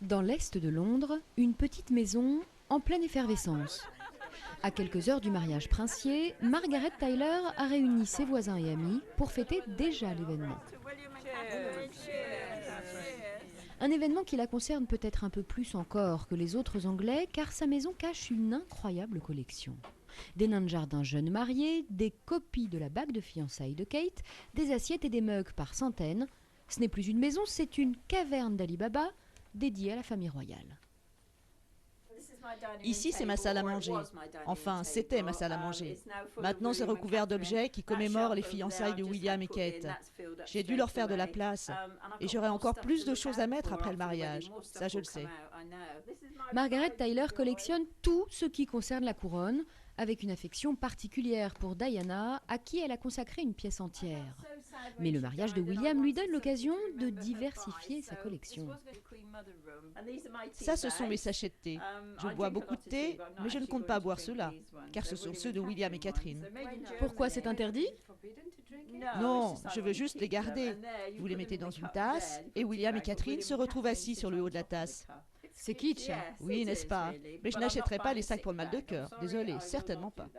Dans l'est de Londres, une petite maison en pleine effervescence. À quelques heures du mariage princier, Margaret Tyler a réuni ses voisins et amis pour fêter déjà l'événement. Un événement qui la concerne peut-être un peu plus encore que les autres Anglais, car sa maison cache une incroyable collection. Des nains de jardin jeunes mariés, des copies de la bague de fiançailles de Kate, des assiettes et des mugs par centaines. Ce n'est plus une maison, c'est une caverne d'Ali Baba dédiée à la famille royale. Ici, c'est ma salle à manger. Enfin, c'était ma salle à manger. Maintenant, c'est recouvert d'objets qui commémorent les fiançailles de William et Kate. J'ai dû leur faire de la place. Et j'aurai encore plus de choses à mettre après le mariage. Ça, je le sais. Margaret Tyler collectionne tout ce qui concerne la couronne, avec une affection particulière pour Diana, à qui elle a consacré une pièce entière. Mais le mariage de William lui donne l'occasion de diversifier sa collection. Ça, ce sont mes sachets de thé. Je bois beaucoup de thé, mais je ne compte pas boire ceux-là, car ce sont ceux de William et Catherine. Pourquoi c'est interdit? Non, je veux juste les garder. Vous les mettez dans une tasse, et William et Catherine se retrouvent assis sur le haut de la tasse. C'est kitsch. Oui, n'est-ce pas? Mais je n'achèterai pas les sacs pour le mal de cœur. Désolée, certainement pas.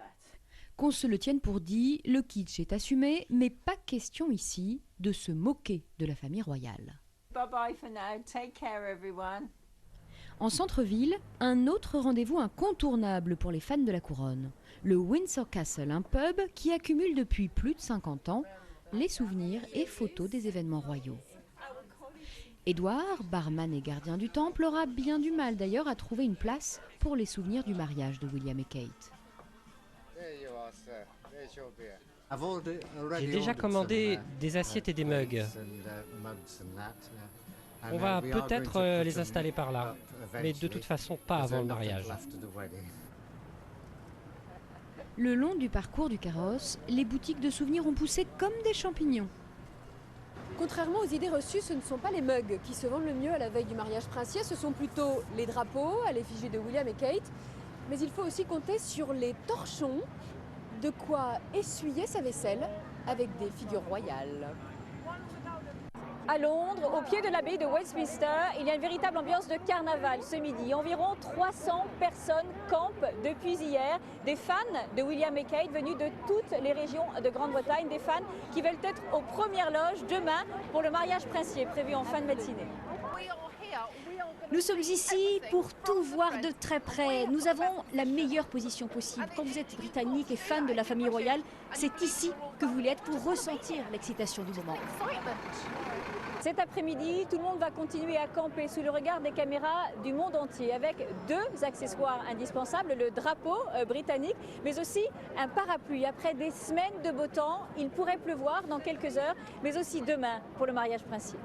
Qu'on se le tienne pour dit, le kitsch est assumé, mais pas question ici de se moquer de la famille royale. Bye-bye for now. Take care, everyone. En centre-ville, un autre rendez-vous incontournable pour les fans de la couronne. Le Windsor Castle, un pub qui accumule depuis plus de 50 ans les souvenirs et photos des événements royaux. Édouard, barman et gardien du temple, aura bien du mal d'ailleurs à trouver une place pour les souvenirs du mariage de William et Kate. J'ai déjà commandé des assiettes et des mugs. On va peut-être les installer par là, mais de toute façon pas avant le mariage. Le long du parcours du carrosse, les boutiques de souvenirs ont poussé comme des champignons. Contrairement aux idées reçues, ce ne sont pas les mugs qui se vendent le mieux à la veille du mariage princier, ce sont plutôt les drapeaux à l'effigie de William et Kate. Mais il faut aussi compter sur les torchons, de quoi essuyer sa vaisselle avec des figures royales. À Londres, au pied de l'abbaye de Westminster, il y a une véritable ambiance de carnaval ce midi. Environ 300 personnes campent depuis hier. Des fans de William et Kate venus de toutes les régions de Grande-Bretagne. Des fans qui veulent être aux premières loges demain pour le mariage princier prévu en fin de matinée. Nous sommes ici pour tout voir de très près. Nous avons la meilleure position possible. Quand vous êtes britannique et fan de la famille royale, c'est ici que vous voulez être pour ressentir l'excitation du moment. Cet après-midi, tout le monde va continuer à camper sous le regard des caméras du monde entier avec deux accessoires indispensables, le drapeau britannique, mais aussi un parapluie. Après des semaines de beau temps, il pourrait pleuvoir dans quelques heures, mais aussi demain pour le mariage princier.